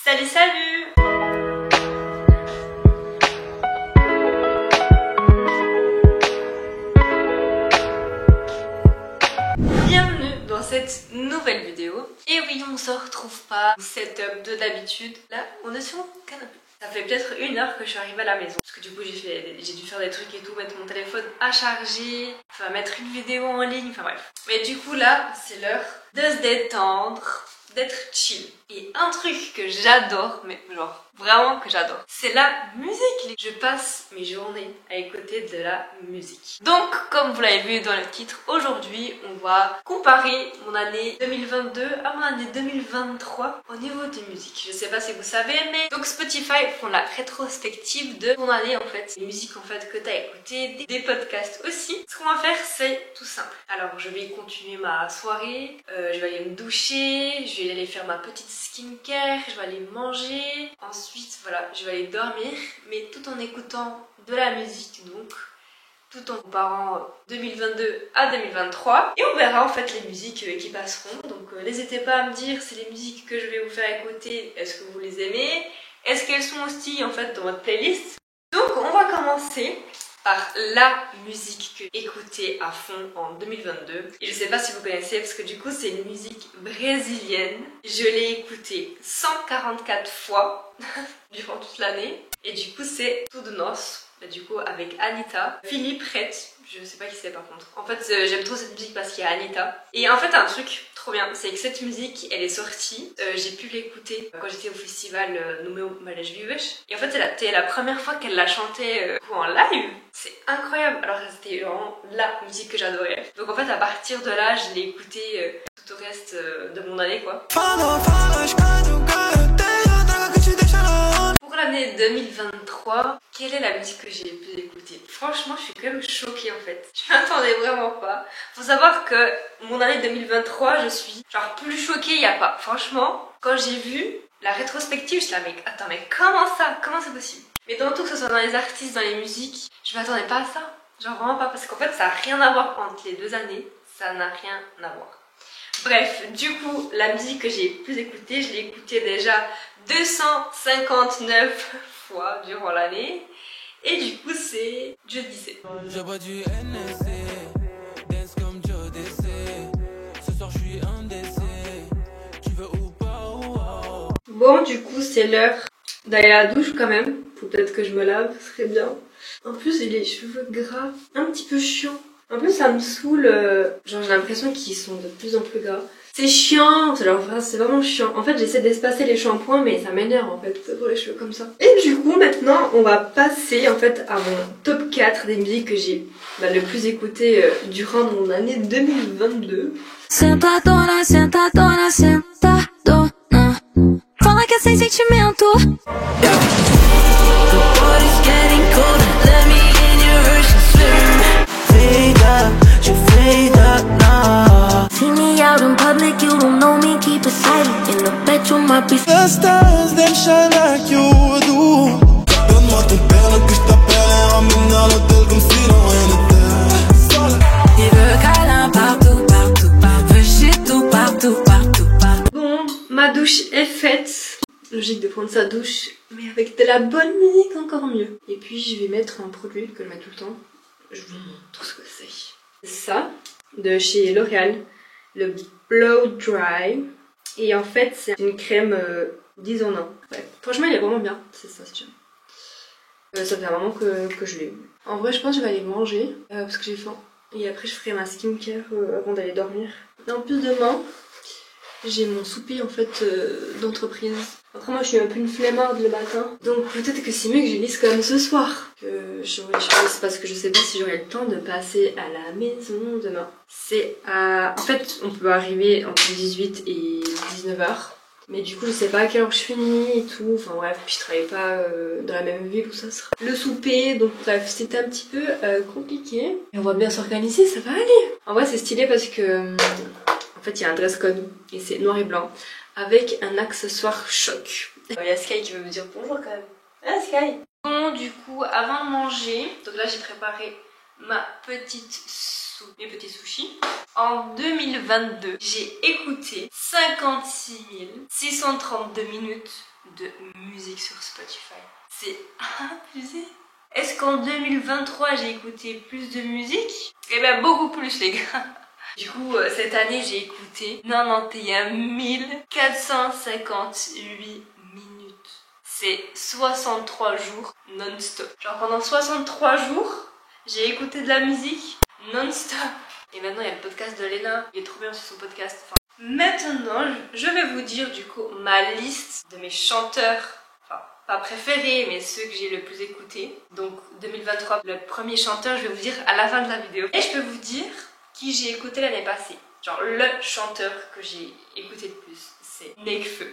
Salut salut! Bienvenue dans cette nouvelle vidéo. Et oui, on se retrouve pas au setup de d'habitude. Là, on est sur mon canapé. Ça fait peut-être 1 heure que je suis arrivée à la maison. Parce que du coup, j'ai dû faire des trucs et tout, mettre mon téléphone à charger, enfin mettre une vidéo en ligne, enfin bref. Mais du coup là, c'est l'heure de se détendre, d'être chill. Et un truc que j'adore, mais genre vraiment que j'adore, c'est la musique. Je passe mes journées à écouter de la musique. Donc, comme vous l'avez vu dans le titre, aujourd'hui, on va comparer mon année 2022 à mon année 2023 au niveau de musique. Je sais pas si vous savez, mais donc Spotify font la rétrospective de ton année en fait. Les musiques en fait que t'as écoutées, des podcasts aussi. Ce qu'on va faire, c'est tout simple. Alors, je vais continuer ma soirée, je vais aller me doucher, je vais aller faire ma petite skincare, je vais aller manger. Ensuite, voilà, je vais aller dormir, mais tout en écoutant de la musique, donc tout en comparant 2022 à 2023. Et on verra en fait les musiques qui passeront. Donc n'hésitez pas à me dire si les musiques que je vais vous faire écouter, est-ce que vous les aimez? Est-ce qu'elles sont aussi en fait dans votre playlist? Donc on va commencer par la musique que j'ai écoutée à fond en 2022. Et je sais pas si vous connaissez parce que du coup c'est une musique brésilienne. Je l'ai écoutée 144 fois durant toute l'année. Et du coup c'est Tudo Nosso. Du coup avec Anitta, Philippe Rett, je sais pas qui c'est par contre. En fait j'aime trop cette musique parce qu'il y a Anitta. Et en fait un truc trop bien, c'est que cette musique elle est sortie, j'ai pu l'écouter quand j'étais au festival Numeo Malèche Vives. Et en fait c'était la première fois qu'elle l'a chanté en live. C'est incroyable, alors c'était vraiment la musique que j'adorais. Donc en fait à partir de là je l'ai écoutée tout au reste de mon année quoi. Pour l'année 2023, quelle est la musique que j'ai pu écouter? Franchement, je suis quand même choquée en fait. Je m'attendais vraiment pas. Faut savoir que mon année 2023, je suis genre plus choquée, y a pas. Franchement, quand j'ai vu la rétrospective, je suis là, mais attends, mais comment ça? Comment c'est possible? Mais dans tout, que ce soit dans les artistes, dans les musiques, je m'attendais pas à ça. Genre vraiment pas, parce qu'en fait, ça n'a rien à voir entre les 2 années. Ça n'a rien à voir. Bref, du coup, la musique que j'ai plus écoutée, je l'ai écoutée déjà 259 fois durant l'année. Et du coup, c'est Je disais. Je bois du NSC, dance comme Joe DC. Ce soir, je suis indécis. Tu veux ou pas? Bon, du coup, c'est l'heure d'aller à la douche quand même. Faut peut-être que je me lave, ce serait bien. En plus, j'ai les cheveux gras, un petit peu chiant. En plus ça me saoule, genre j'ai l'impression qu'ils sont de plus en plus gras. C'est chiant, c'est vraiment chiant. En fait j'essaie d'espacer les shampoings mais ça m'énerve en fait pour les cheveux comme ça. Et du coup maintenant on va passer en fait à mon top 4 des musiques que j'ai le plus écoutées durant mon année 2022. Sentadona, sentadona, sentadona. Fala que é sem sentimento. See me out in public, you don't know me, keep it silent. In the bedroom, I be the stars, them shine like you do. Donne-moi ton père, que je t'appelle et ramène à l'hôtel comme si l'on rien n'était. Il veut câlin partout, partout, partout. Veut shit tout, partout, partout, partout. Bon, ma douche est faite. Logique de prendre sa douche, mais avec de la bonne musique encore mieux. Et puis je vais mettre un produit que je mets tout le temps. Je vous montre ce que c'est. Ça, de chez L'Oréal, le Blow Dry. Et en fait, c'est une crème 10 en 1. Ouais. Franchement, il est vraiment bien. C'est ça, c'est bien. Ça fait un moment que je l'ai. En vrai, je pense que je vais aller manger parce que j'ai faim. Et après, je ferai ma skincare avant d'aller dormir. Et en plus, demain, j'ai mon souper en fait d'entreprise. Après moi je suis un peu une flemmarde le matin. Donc peut-être que c'est mieux que je lise quand même ce soir. C'est parce que je sais pas si j'aurai le temps de passer à la maison demain. C'est à... En fait on peut arriver entre 18 et 19h. Mais du coup je sais pas à quelle heure je finis et tout. Enfin bref, puis je travaille pas dans la même ville où ça sera le souper. Donc bref, c'était un petit peu compliqué. Mais on va bien s'organiser, ça va aller. En vrai c'est stylé parce que... En fait, il y a un dress code et c'est noir et blanc avec un accessoire choc. Il y a Sky qui veut me dire bonjour quand même. Ah Sky. Bon, du coup, avant de manger, donc là j'ai préparé mes petits sushis. En 2022, j'ai écouté 56 632 minutes de musique sur Spotify. C'est abusé. Est-ce qu'en 2023 j'ai écouté plus de musique? Eh ben beaucoup plus les gars. Du coup cette année j'ai écouté 91 458 minutes. C'est 63 jours non-stop. Genre pendant 63 jours j'ai écouté de la musique non-stop. Et maintenant il y a le podcast de Léna. Il est trop bien sur son podcast. Enfin, maintenant je vais vous dire du coup ma liste de mes chanteurs. Pas préférés, mais ceux que j'ai le plus écoutés. Donc 2023, le premier chanteur, je vais vous dire à la fin de la vidéo. Et je peux vous dire qui j'ai écouté l'année passée. Genre le chanteur que j'ai écouté le plus, c'est Nekfeu.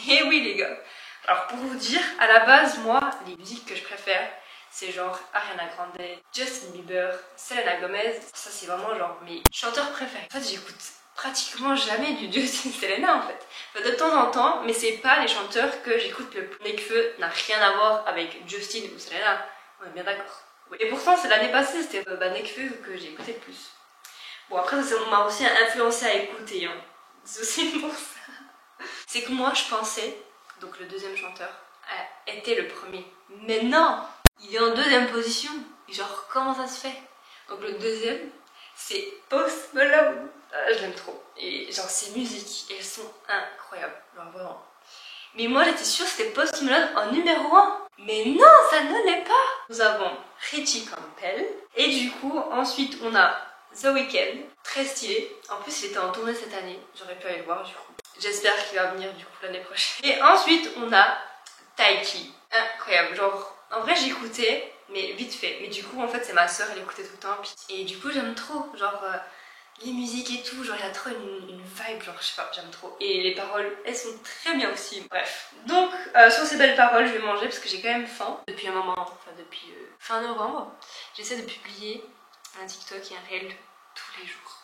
Et oui les gars. Alors pour vous dire, à la base, moi, les musiques que je préfère, c'est genre Ariana Grande, Justin Bieber, Selena Gomez. Ça c'est vraiment genre mes chanteurs préférés. En fait j'écoute pratiquement jamais du Justin Selena en fait. Enfin, de temps en temps, mais c'est pas les chanteurs que j'écoute le plus. Nekfeu n'a rien à voir avec Justin ou Selena, on est bien d'accord. Oui. Et pourtant c'est l'année passée, c'était Nekfeu que j'ai écouté le plus. Bon après ça m'a aussi influencé à écouter, hein. C'est aussi pour ça. C'est que moi je pensais, donc le deuxième chanteur, était le premier. Mais non, il est en deuxième position. Et genre comment ça se fait? Donc le deuxième, c'est Post Malone. Je l'aime trop. Et genre ses musiques, elles sont incroyables. Genre vraiment. Mais moi j'étais sûre que c'était Post Malone en numéro 1. Mais non, ça ne l'est pas. Nous avons Richie Campbell. Et du coup, ensuite on a The Weeknd. Très stylé. En plus il était en tournée cette année. J'aurais pu aller le voir du coup. J'espère qu'il va venir du coup l'année prochaine. Et ensuite on a Taiki. Incroyable. Genre en vrai j'écoutais, mais vite fait. Mais du coup en fait c'est ma soeur, elle écoutait tout le temps. Et du coup j'aime trop. Genre les musiques et tout, genre il y a trop une vibe, genre je sais pas, j'aime trop. Et les paroles, elles sont très bien aussi. Bref. Donc sur ces belles paroles, je vais manger parce que j'ai quand même faim. Depuis un moment, enfin depuis fin novembre, j'essaie de publier un TikTok et un Reel tous les jours.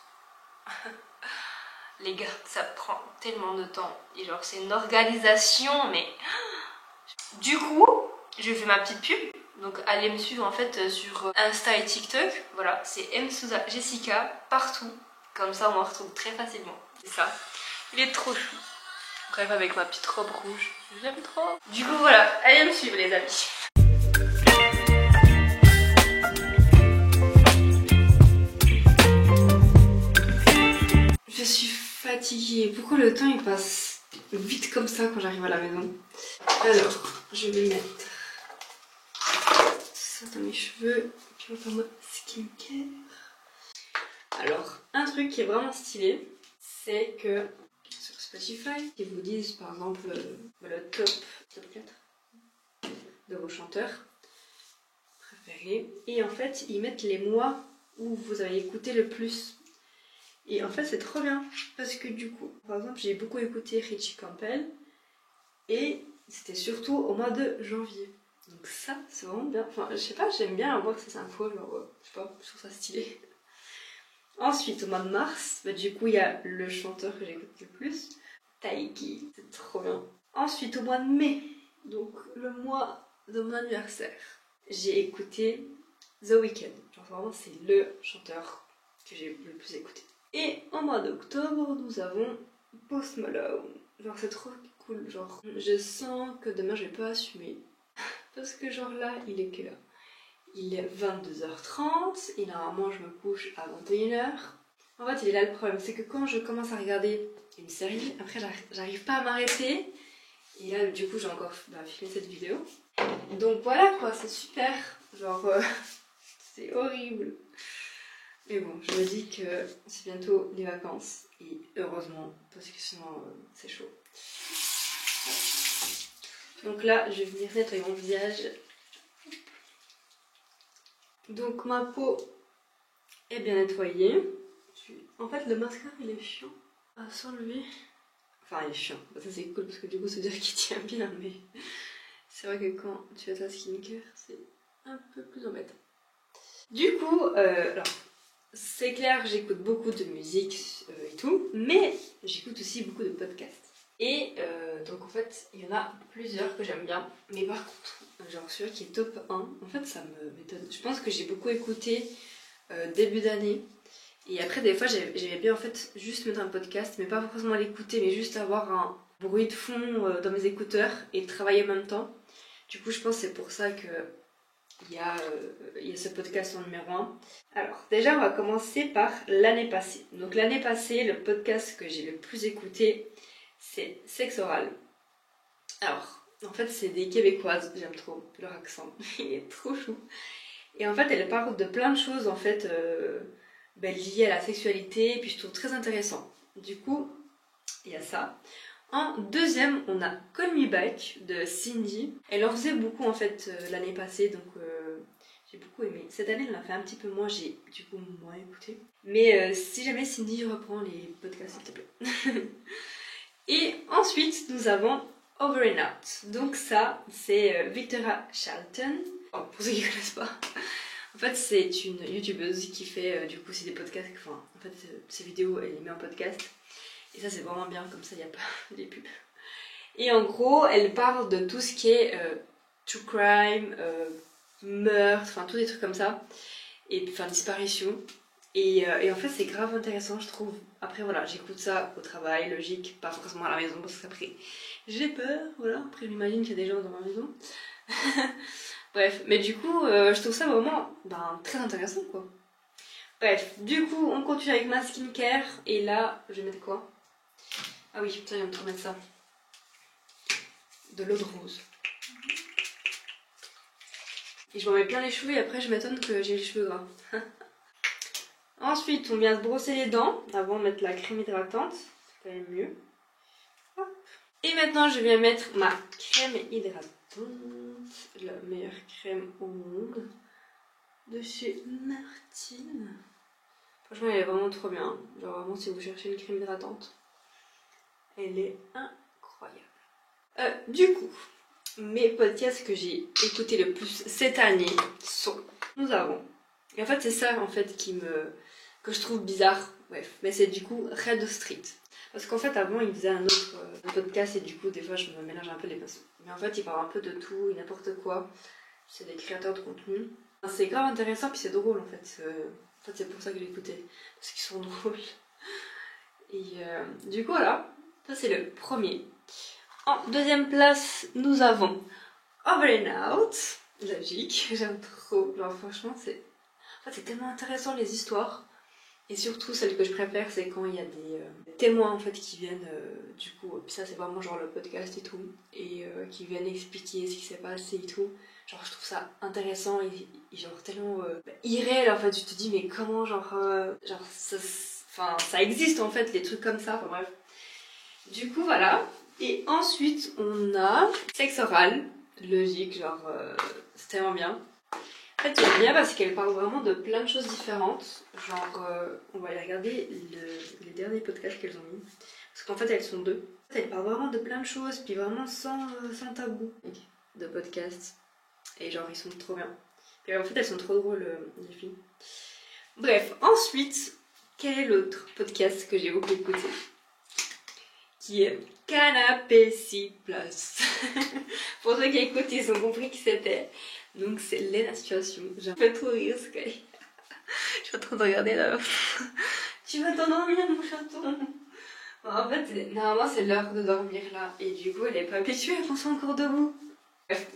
Les gars, ça prend tellement de temps. Et genre c'est une organisation, mais... Du coup, je fais ma petite pub. Donc allez me suivre en fait sur Insta et TikTok. Voilà, c'est Msouza Jessica partout. Comme ça on m'en retrouve très facilement. C'est ça. Il est trop chou. Bref, avec ma petite robe rouge. Je l'aime trop. Du coup voilà, allez me suivre les amis. Je suis fatiguée. Pourquoi le temps il passe vite comme ça quand j'arrive à la maison? Alors, je vais mettre ça dans mes cheveux, puis on va faire ma skincare. Alors, un truc qui est vraiment stylé, c'est que sur Spotify, ils vous disent par exemple le top 4 de vos chanteurs préférés, et en fait ils mettent les mois où vous avez écouté le plus. Et en fait c'est trop bien, parce que du coup, par exemple j'ai beaucoup écouté Richie Campbell, et c'était surtout au mois de janvier. Donc ça, c'est vraiment bien. Enfin, je sais pas, j'aime bien avoir ces infos, genre, je sais pas, je trouve ça stylé. Ensuite, au mois de mars, bah, du coup, il y a le chanteur que j'écoute le plus, Taiki, c'est trop bien. Ensuite, au mois de mai, donc le mois de mon anniversaire, j'ai écouté The Weeknd. Genre vraiment, c'est le chanteur que j'ai le plus écouté. Et au mois d'octobre, nous avons Post Malone. Genre, c'est trop cool, genre, je sens que demain, je vais pas assumer. Parce que genre là, il est quelle heure? Il est 22h30 et normalement je me couche à 21h. En fait, il est là le problème, c'est que quand je commence à regarder une série, après j'arrive pas à m'arrêter. Et là, du coup, j'ai encore filmé cette vidéo. Donc voilà quoi, c'est super. Genre, c'est horrible. Mais bon, je me dis que c'est bientôt les vacances. Et heureusement, parce que sinon c'est chaud. Donc là, je vais venir nettoyer mon visage. Donc ma peau est bien nettoyée. En fait, le mascara, il est chiant à s'enlever. Enfin, il est chiant. Ça, c'est cool parce que du coup, ça veut dire qu'il tient bien. Mais c'est vrai que quand tu as ta skincare, c'est un peu plus embêtant. Du coup, alors, c'est clair que j'écoute beaucoup de musique et tout. Mais j'écoute aussi beaucoup de podcasts. Et donc en fait il y en a plusieurs que j'aime bien, mais par contre genre celui qui est top 1, en fait ça me m'étonne. Je pense que j'ai beaucoup écouté début d'année, et après des fois j'aimais bien en fait juste mettre un podcast, mais pas forcément l'écouter, mais juste avoir un bruit de fond dans mes écouteurs et travailler en même temps. Du coup je pense que c'est pour ça que il y a ce podcast en numéro 1. Alors déjà on va commencer par l'année passée. Donc l'année passée, le podcast que j'ai le plus écouté, c'est Sexe Oral. Alors en fait c'est des Québécoises, j'aime trop leur accent, il est trop chou. Et en fait elles parlent de plein de choses en fait liées à la sexualité, et puis je trouve très intéressant. Du coup il y a ça. En deuxième, on a Call Me Back de Cindy. Elle en faisait beaucoup en fait l'année passée, donc j'ai beaucoup aimé. Cette année, elle en a fait un petit peu moins, j'ai du coup moins écouté. Mais si jamais Cindy reprend les podcasts, s'il te plaît. Et ensuite, nous avons Over and Out. Donc ça, c'est Victoria Charlton. Oh, pour ceux qui ne connaissent pas. En fait, c'est une youtubeuse qui fait du coup, c'est des podcasts. Enfin, en fait, ses vidéos, elle les met en podcast. Et ça c'est vraiment bien, comme ça il n'y a pas des pubs. Et en gros, elle parle de tout ce qui est true crime, meurtre, enfin tous des trucs comme ça. Et enfin disparition. Et en fait c'est grave intéressant je trouve. Après voilà, j'écoute ça au travail, logique, pas forcément à la maison parce qu'après j'ai peur, voilà. Après j'imagine qu'il y a des gens dans ma maison. Bref, mais du coup je trouve ça vraiment très intéressant quoi. Bref, du coup on continue avec ma skincare. Et là, je vais mettre quoi? Ah oui, putain, il va me remettre ça. De l'eau de rose. Et je m'en mets plein les cheveux et après je m'étonne que j'ai les cheveux gras. Ensuite, on vient se brosser les dents avant de mettre la crème hydratante. C'est quand même mieux. Hop. Et maintenant, je viens mettre ma crème hydratante. La meilleure crème au monde. De chez Martine. Franchement, elle est vraiment trop bien. Genre vraiment, si vous cherchez une crème hydratante. Elle est incroyable. Du coup, mes podcasts que j'ai écoutés le plus cette année sont... Nous avons... Et en fait, c'est ça en fait que je trouve bizarre. Bref, mais c'est du coup Red Street. Parce qu'en fait, avant, il faisait un autre podcast et du coup, des fois, je me mélange un peu les pinceaux. Mais en fait, il parle un peu de tout et n'importe quoi. C'est des créateurs de contenu. C'est grave intéressant, puis c'est drôle en fait. En fait, c'est pour ça que j'ai écouté. Parce qu'ils sont drôles. Et du coup, voilà. Ça, c'est le premier. En deuxième place, nous avons Over and Out. Logique, j'aime trop. Genre, franchement, c'est tellement intéressant les histoires. Et surtout, celle que je préfère, c'est quand il y a des témoins en fait qui viennent, du coup, puis ça, c'est vraiment genre le podcast et tout, et qui viennent expliquer ce qui s'est passé et tout. Genre, je trouve ça intéressant et genre tellement irréel en fait. Tu te dis, mais comment, genre ça existe en fait, les trucs comme ça, enfin bref. Du coup, voilà. Et ensuite, on a Sexe Oral. Logique, genre, c'est tellement bien. En fait, j'aime bien parce qu'elle parle vraiment de plein de choses différentes. Genre, on va aller regarder les derniers podcasts qu'elles ont mis. Parce qu'en fait, elles sont deux. Elles parlent vraiment de plein de choses, puis vraiment sans tabou de podcasts. Et genre, ils sont trop bien. Puis en fait, elles sont trop drôles, les filles. Bref, ensuite, quel est l'autre podcast que j'ai beaucoup écouté? Qui est Canapé 6 Place. Pour ceux qui écoutent, ils ont compris qui c'était. Donc c'est Lena Situation. J'ai un peu trop rire, Sky. Je suis en train de regarder là. Tu vas t'endormir, mon chaton. Bon, en fait, normalement c'est l'heure de dormir là. Et du coup, elle est pas habituée, elle pense encore debout.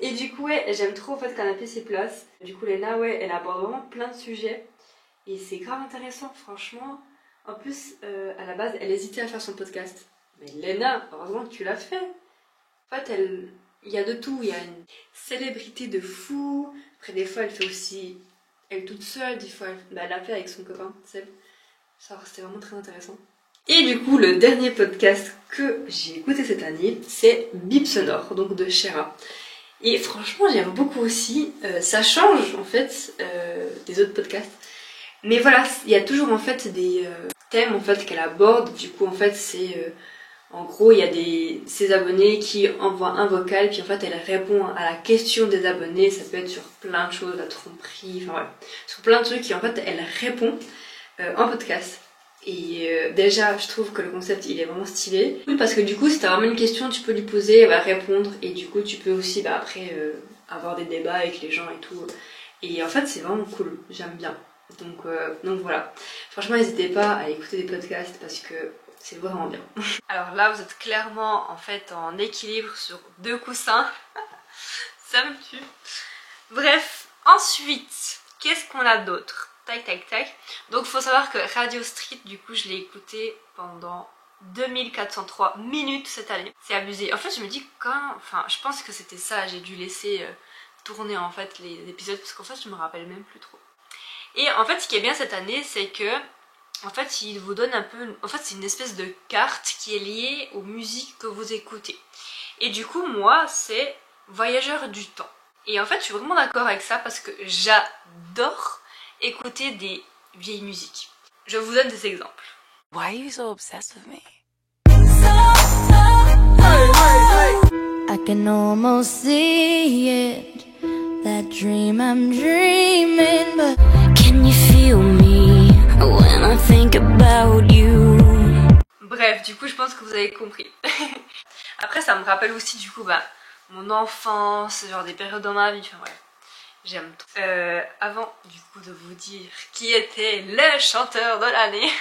Et du coup, ouais, j'aime trop en fait Canapé 6 Place. Du coup, Lena, ouais, elle aborde vraiment plein de sujets. Et c'est grave intéressant, franchement. En plus, à la base, elle hésitait à faire son podcast. Mais Lena, heureusement que tu l'as fait. En fait, il y a de tout. Il y a une célébrité de fou. Après, des fois, elle fait aussi elle toute seule. Des fois, elle l'a fait avec son copain, Seb. Ça, c'était vraiment très intéressant. Et du coup, le dernier podcast que j'ai écouté cette année, c'est Bip Sonore, donc de Shera. Et franchement, j'aime beaucoup aussi. Ça change, en fait, des autres podcasts. Mais voilà, il y a toujours, en fait, des thèmes, en fait, qu'elle aborde. Du coup, en fait, c'est... En gros, il y a ses abonnés qui envoient un vocal, puis en fait, elle répond à la question des abonnés. Ça peut être sur plein de choses, la tromperie, enfin voilà. Sur plein de trucs, et en fait, elle répond en podcast. Et déjà, je trouve que le concept, il est vraiment stylé. Parce que du coup, si t'as vraiment une question, tu peux lui poser, elle va répondre. Et du coup, tu peux aussi, après, avoir des débats avec les gens et tout. Et en fait, c'est vraiment cool. J'aime bien. Donc voilà. Franchement, n'hésitez pas à écouter des podcasts parce que c'est vraiment bien. Alors là vous êtes clairement en fait en équilibre sur 2 coussins. Ça me tue. Bref, ensuite, qu'est-ce qu'on a d'autre? Tac tac tac. Donc faut savoir que Radio Street, du coup je l'ai écouté pendant 2403 minutes cette année. C'est abusé. En fait je me dis quand... Enfin je pense que c'était ça, j'ai dû laisser tourner en fait les épisodes parce qu'en fait je me rappelle même plus trop. Et en fait ce qui est bien cette année c'est que en fait il vous donne un peu... En fait c'est une espèce de carte qui est liée aux musiques que vous écoutez. Et du coup moi c'est Voyageurs du temps. Et en fait je suis vraiment d'accord avec ça parce que j'adore écouter des vieilles musiques. Je vous donne des exemples. Why are you so obsessed with me? I can almost see it, that dream I'm dreaming, but can you feel me when I think about you? Bref, du coup je pense que vous avez compris. Après ça me rappelle aussi du coup mon enfance, genre des périodes dans ma vie, enfin bref. J'aime tout. Avant du coup de vous dire qui était le chanteur de l'année,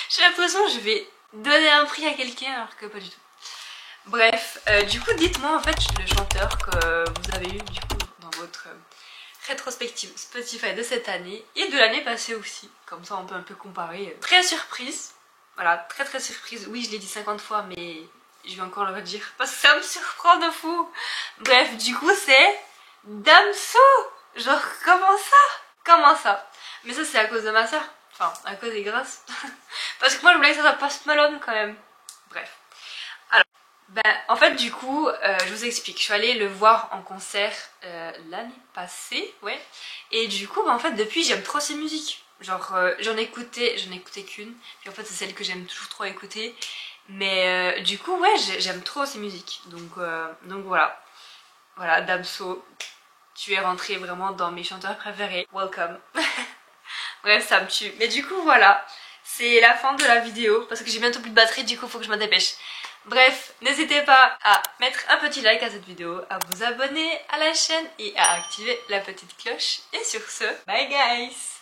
j'ai l'impression que je vais donner un prix à quelqu'un alors que pas du tout. Bref, du coup dites-moi en fait le chanteur que vous avez eu du coup dans votre rétrospective Spotify de cette année et de l'année passée aussi. Comme ça on peut un peu comparer. Très surprise, voilà, très surprise. Oui je l'ai dit 50 fois mais je vais encore le redire parce que ça me surprend de fou. Bref, du coup c'est Damso. Genre comment ça? Comment ça? Mais ça c'est à cause de ma soeur. Enfin à cause des grâces. Parce que moi je voulais que ça soit Post Malone quand même. Bref. Alors en fait du coup je vous explique. Je suis allée le voir en concert l'année passée. Ouais. Et du coup en fait depuis j'aime trop ses musiques. Genre j'en écoutais qu'une. Puis en fait c'est celle que j'aime toujours trop écouter. Mais du coup ouais j'aime trop ces musiques. Donc voilà. Voilà Damso. Tu es rentré vraiment dans mes chanteurs préférés. Welcome. Bref, ça me tue. Mais du coup, voilà. C'est la fin de la vidéo. Parce que j'ai bientôt plus de batterie, du coup, faut que je me dépêche. Bref, n'hésitez pas à mettre un petit like à cette vidéo, à vous abonner à la chaîne et à activer la petite cloche. Et sur ce, bye guys!